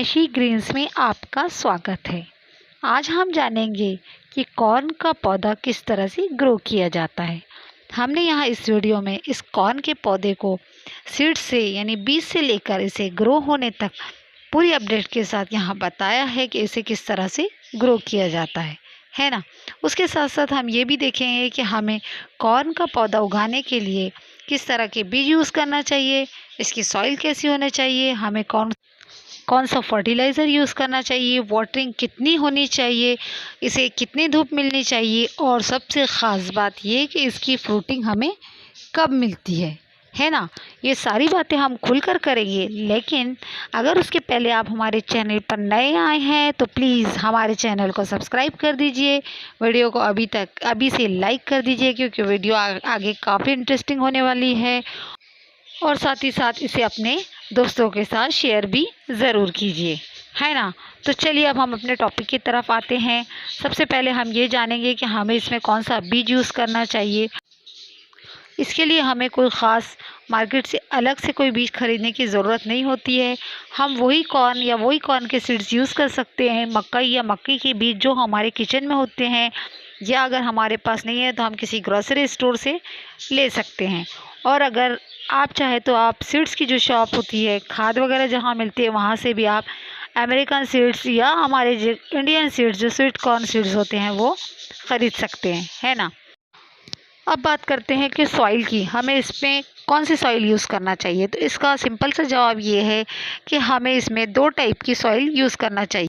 Meshy Green's में आपका स्वागत है। आज हम जानेंगे कि कॉर्न का पौधा किस तरह से ग्रो किया जाता है। हमने यहाँ इस वीडियो में इस कॉर्न के पौधे को सीड से यानी बीज से लेकर इसे ग्रो होने तक पूरी अपडेट के साथ यहाँ बताया है कि इसे किस तरह से ग्रो किया जाता है ना। उसके साथ साथ हम ये भी देखेंगे कि हमें कॉर्न का पौधा उगाने के लिए किस तरह के बीज यूज़ करना चाहिए, इसकी सॉइल कैसी होनी चाहिए, हमें कौन सा फर्टिलाइज़र यूज़ करना चाहिए, वाटरिंग कितनी होनी चाहिए, इसे कितनी धूप मिलनी चाहिए और सबसे ख़ास बात ये कि इसकी फ्रूटिंग हमें कब मिलती है ना। ये सारी बातें हम खुलकर करेंगे, लेकिन अगर उसके पहले आप हमारे चैनल पर नए आए हैं तो प्लीज़ हमारे चैनल को सब्सक्राइब कर दीजिए। वीडियो को अभी से लाइक कर दीजिए क्योंकि वीडियो आगे काफ़ी इंटरेस्टिंग होने वाली है, और साथ ही साथ इसे अपने दोस्तों के साथ शेयर भी ज़रूर कीजिए, है ना। तो चलिए अब हम अपने टॉपिक की तरफ आते हैं। सबसे पहले हम ये जानेंगे कि हमें इसमें कौन सा बीज यूज़ करना चाहिए। इसके लिए हमें कोई ख़ास मार्केट से अलग से कोई बीज खरीदने की ज़रूरत नहीं होती है। हम वही कॉर्न के सीड्स यूज़ कर सकते हैं, मकई या मक्की के बीज जो हमारे किचन में होते हैं, या अगर हमारे पास नहीं है तो हम किसी ग्रोसरी स्टोर से ले सकते हैं। और अगर आप चाहे तो आप सीड्स की जो शॉप होती है, खाद वगैरह जहाँ मिलती है, वहाँ से भी आप अमेरिकन सीड्स या हमारे जो इंडियन सीड्स जो स्वीट कॉर्न सीड्स होते हैं वो ख़रीद सकते हैं, है ना। अब बात करते हैं कि सॉइल की, हमें इसमें कौन सी सॉइल यूज़ करना चाहिए। तो इसका सिंपल सा जवाब ये है कि हमें इसमें 2 टाइप की सॉइल यूज़ करना चाहिए।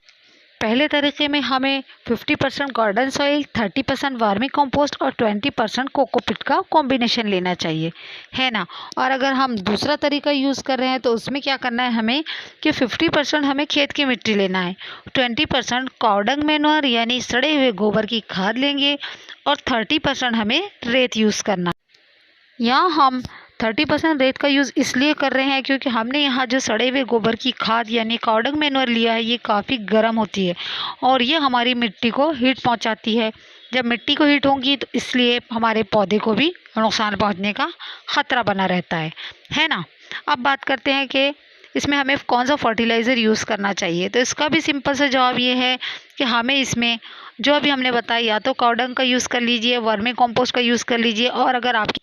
पहले तरीके में हमें 50% गार्डन सॉइल, 30% वर्मी कंपोस्ट और 20% कोकोपीट का कॉम्बिनेशन लेना चाहिए, है ना। और अगर हम दूसरा तरीका यूज़ कर रहे हैं तो उसमें क्या करना है हमें कि 50% हमें खेत की मिट्टी लेना है, 20% काउडंग मैन्योर यानी सड़े हुए गोबर की खाद लेंगे, और 30% हमें रेत यूज़ करना है। यहाँ हम 30% रेत का यूज़ इसलिए कर रहे हैं क्योंकि हमने यहाँ जो सड़े हुए गोबर की खाद यानी काउडंग मैन्योर लिया है, ये काफ़ी गर्म होती है और ये हमारी मिट्टी को हीट पहुँचाती है। जब मिट्टी को हीट होगी तो इसलिए हमारे पौधे को भी नुकसान पहुँचने का ख़तरा बना रहता है ना। अब बात करते हैं कि इसमें हमें कौन सा फर्टिलाइज़र यूज़ करना चाहिए। तो इसका भी सिंपल सा जवाब ये है कि हमें इसमें जो अभी हमने बताया, या तो काउडंग का यूज़ कर लीजिए, वर्मी कंपोस्ट का यूज़ कर लीजिए, और अगर आपकी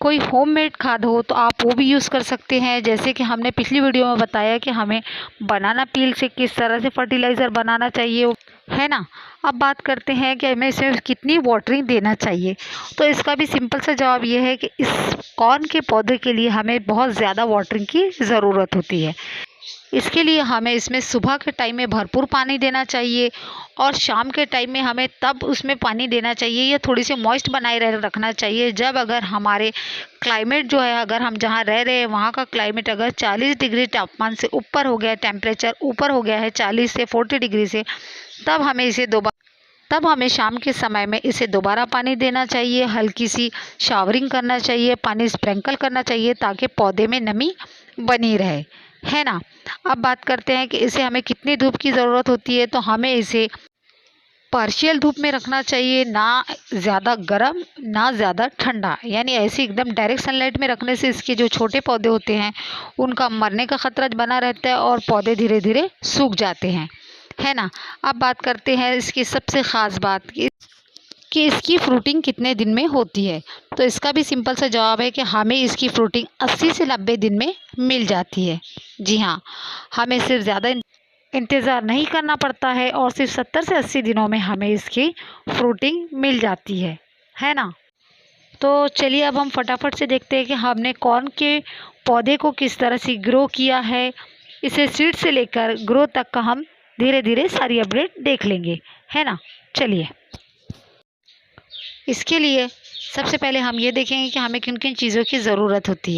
कोई होममेड खाद हो तो आप वो भी यूज़ कर सकते हैं। जैसे कि हमने पिछली वीडियो में बताया कि हमें बनाना पील से किस तरह से फर्टिलाइज़र बनाना चाहिए, है ना। अब बात करते हैं कि हमें इसमें कितनी वाटरिंग देना चाहिए। तो इसका भी सिंपल सा जवाब ये है कि इस कॉर्न के पौधे के लिए हमें बहुत ज़्यादा वाटरिंग की ज़रूरत होती है। इसके लिए हमें इसमें सुबह के टाइम में भरपूर पानी देना चाहिए, और शाम के टाइम में हमें तब उसमें पानी देना चाहिए या थोड़ी सी मॉइस्ट बनाए रखना चाहिए जब अगर हमारे क्लाइमेट जो है, अगर हम जहाँ रह रहे हैं वहाँ का क्लाइमेट अगर 40 डिग्री तापमान से ऊपर हो गया, टेम्परेचर ऊपर हो गया है 40 से 40 डिग्री से, तब हमें शाम के समय में इसे दोबारा पानी देना चाहिए, हल्की सी शावरिंग करना चाहिए, पानी स्प्रिंकल करना चाहिए ताकि पौधे में नमी बनी रहे, है ना। अब बात करते हैं कि इसे हमें कितनी धूप की ज़रूरत होती है। तो हमें इसे पार्शियल धूप में रखना चाहिए, ना ज़्यादा गर्म ना ज़्यादा ठंडा, यानी ऐसे एकदम डायरेक्ट सनलाइट में रखने से इसके जो छोटे पौधे होते हैं उनका मरने का खतरा बना रहता है और पौधे धीरे धीरे सूख जाते हैं, है ना। अब बात करते हैं इसकी सबसे ख़ास बात कि इसकी फ्रूटिंग कितने दिन में होती है। तो इसका भी सिंपल सा जवाब है कि हमें इसकी फ्रूटिंग 80 से 90 दिन में मिल जाती है। जी हाँ, हमें सिर्फ ज़्यादा इंतज़ार नहीं करना पड़ता है और सिर्फ 70 से 80 दिनों में हमें इसकी फ्रूटिंग मिल जाती है ना। तो चलिए अब हम फटाफट से देखते हैं कि हमने कॉर्न के पौधे को किस तरह से ग्रो किया है। इसे सीड से लेकर ग्रो तक का हम धीरे धीरे सारी अपडेट देख लेंगे, है ना। चलिए, इसके लिए सबसे पहले हम ये देखेंगे कि हमें किन किन चीज़ों की ज़रूरत होती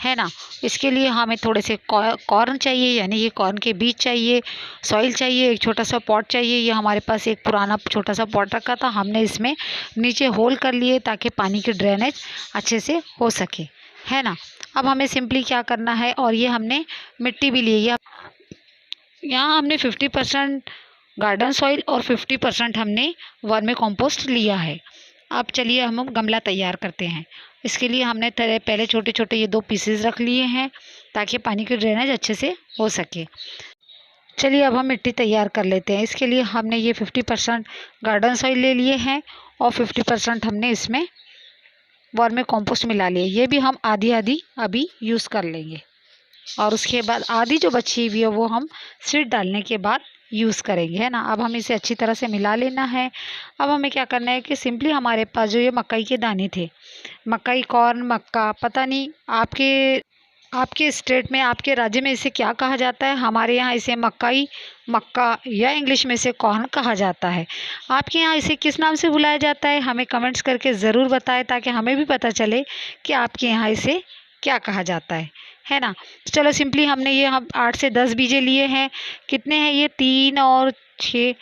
है ना। इसके लिए हमें थोड़े से कॉर्न चाहिए, यानी ये कॉर्न के बीज चाहिए, सॉइल चाहिए, एक छोटा सा पॉट चाहिए। ये हमारे पास एक पुराना छोटा सा पॉट रखा था, हमने इसमें नीचे होल कर लिए ताकि पानी की ड्रेनेज अच्छे से हो सके, है ना। अब हमें सिंपली क्या करना है, और ये हमने मिट्टी भी ली है। यहाँ हमने 50% गार्डन सॉइल और 50% हमने वर्मी कंपोस्ट लिया है। अब चलिए हम गमला तैयार करते हैं। इसके लिए हमने पहले छोटे छोटे ये 2 पीसेस रख लिए हैं ताकि पानी की ड्रेनेज अच्छे से हो सके। चलिए अब हम मिट्टी तैयार कर लेते हैं। इसके लिए हमने ये 50% गार्डन सॉइल ले लिए हैं और 50% हमने इसमें वर्मी कंपोस्ट मिला लिए। ये भी हम आधी आधी अभी यूज़ कर लेंगे और उसके बाद आधी जो बची हुई है वो हम सीड डालने के बाद यूज़ करेंगे, है ना। अब हम इसे अच्छी तरह से मिला लेना है। अब हमें क्या करना है कि सिंपली हमारे पास जो ये मकई के दाने थे, मकई, कॉर्न, मक्का, पता नहीं आपके स्टेट में, आपके राज्य में इसे क्या कहा जाता है। हमारे यहाँ इसे मकई, मक्का या इंग्लिश में इसे कॉर्न कहा जाता है। आपके यहाँ इसे किस नाम से बुलाया जाता है हमें कमेंट्स करके ज़रूर बताएं, ताकि हमें भी पता चले कि आपके यहाँ इसे क्या कहा जाता है ना। चलो सिंपली हमने ये हम 8 से 10 बीजे लिए हैं। कितने हैं ये? 3 और 6,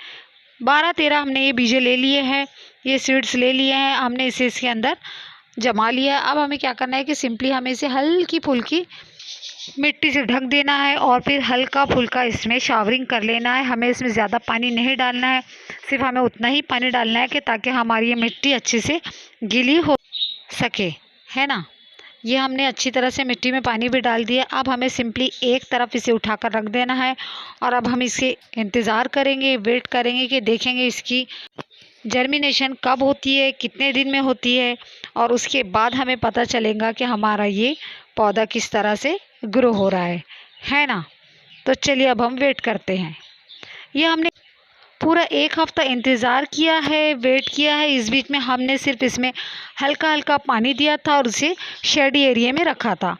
12-13 हमने ये बीजे ले लिए हैं। ये सीड्स ले लिए हैं हमने, इसे इसके अंदर जमा लिया। अब हमें क्या करना है कि सिंपली हमें इसे हल्की फुल्की मिट्टी से ढक देना है और फिर हल्का फुल्का इसमें शावरिंग कर लेना है। हमें इसमें ज़्यादा पानी नहीं डालना है, सिर्फ हमें उतना ही पानी डालना है कि ताकि हमारी ये मिट्टी अच्छे से गीली हो सके, है ना। ये हमने अच्छी तरह से मिट्टी में पानी भी डाल दिया। अब हमें सिंपली एक तरफ इसे उठाकर रख देना है और अब हम इसे इंतज़ार करेंगे, वेट करेंगे कि देखेंगे इसकी जर्मिनेशन कब होती है, कितने दिन में होती है, और उसके बाद हमें पता चलेगा कि हमारा ये पौधा किस तरह से ग्रो हो रहा है ना। तो चलिए अब हम वेट करते हैं। ये हमने पूरा 1 हफ्ता इंतज़ार किया है, वेट किया है। इस बीच में हमने सिर्फ इसमें हल्का हल्का पानी दिया था और उसे शेडी एरिया में रखा था।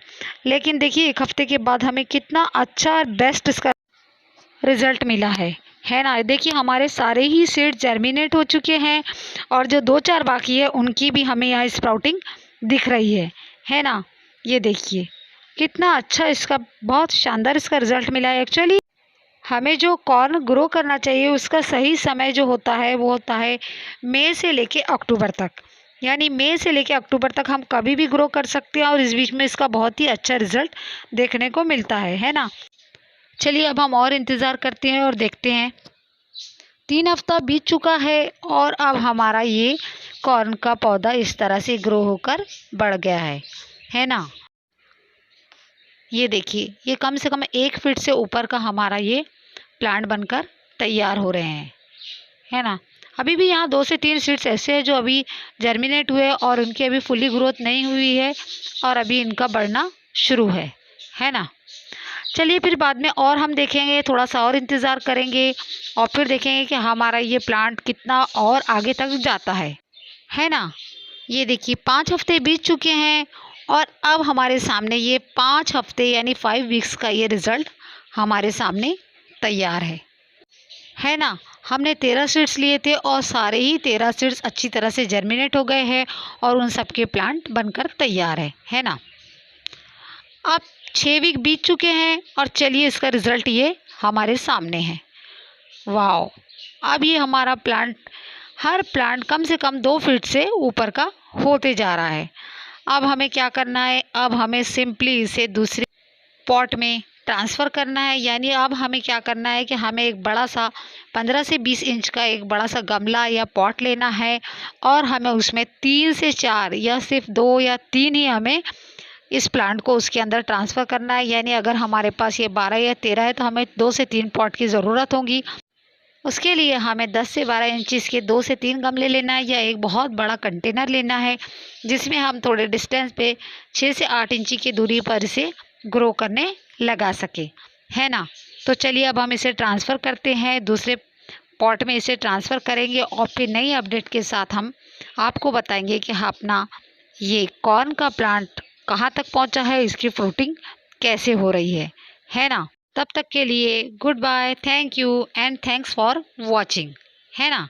लेकिन देखिए 1 हफ्ते के बाद हमें कितना अच्छा और बेस्ट इसका रिज़ल्ट मिला है ना। देखिए हमारे सारे ही सीड जर्मिनेट हो चुके हैं और जो 2-4 बाकी है उनकी भी हमें यहाँ स्प्राउटिंग दिख रही है ना। ये देखिए कितना अच्छा इसका, बहुत शानदार इसका रिज़ल्ट मिला है। एक्चुअली हमें जो कॉर्न ग्रो करना चाहिए उसका सही समय जो होता है वो होता है मई से लेके अक्टूबर तक। यानी मई से लेके अक्टूबर तक हम कभी भी ग्रो कर सकते हैं और इस बीच में इसका बहुत ही अच्छा रिज़ल्ट देखने को मिलता है ना। चलिए अब हम और इंतज़ार करते हैं और देखते हैं। 3 हफ्ता बीत चुका है और अब हमारा ये कॉर्न का पौधा इस तरह से ग्रो होकर बढ़ गया है ना। ये देखिए ये कम से कम 1 फीट से ऊपर का हमारा ये प्लांट बनकर तैयार हो रहे हैं, है ना। अभी भी यहाँ 2 से 3 सीड्स ऐसे हैं जो अभी जर्मिनेट हुए और उनकी अभी फुली ग्रोथ नहीं हुई है और अभी इनका बढ़ना शुरू है ना। चलिए फिर बाद में और हम देखेंगे, थोड़ा सा और इंतज़ार करेंगे और फिर देखेंगे कि हमारा ये प्लांट कितना और आगे तक जाता है ना। ये देखिए 5 हफ्ते बीत चुके हैं और अब हमारे सामने ये 5 हफ्ते यानी 5 वीक्स का ये रिज़ल्ट हमारे सामने तैयार है ना। हमने 13 सीड्स लिए थे और सारे ही 13 सीड्स अच्छी तरह से जर्मिनेट हो गए हैं और उन सब के प्लांट बनकर तैयार है ना। अब 6 वीक बीत चुके हैं और चलिए इसका रिज़ल्ट ये हमारे सामने है। वाओ, अब ये हमारा प्लांट, हर प्लांट कम से कम 2 फीट से ऊपर का होते जा रहा है। अब हमें क्या करना है, अब हमें सिंपली इसे दूसरे पॉट में ट्रांसफ़र करना है। यानी अब हमें क्या करना है कि हमें एक बड़ा सा 15 से 20 इंच का एक बड़ा सा गमला या पॉट लेना है और हमें उसमें 3 से 4 या सिर्फ 2 या 3 ही हमें इस प्लांट को उसके अंदर ट्रांसफ़र करना है। यानी अगर हमारे पास ये 12 या 13 है तो हमें 2 से 3 पॉट की ज़रूरत होगी। उसके लिए हमें 10 से 12 इंचज़ के 2 से 3 गमले लेना है या एक बहुत बड़ा कंटेनर लेना है जिसमें हम थोड़े डिस्टेंस पे 6 से 8 इंची की दूरी पर इसे ग्रो करने लगा सके, है ना। तो चलिए अब हम इसे ट्रांसफ़र करते हैं, दूसरे पॉट में इसे ट्रांसफ़र करेंगे और फिर नई अपडेट के साथ हम आपको बताएंगे कि अपना ये कॉर्न का प्लांट कहाँ तक पहुँचा है, इसकी फ्रूटिंग कैसे हो रही है ना। तब तक के लिए goodbye, thank you and thanks for watching, है ना।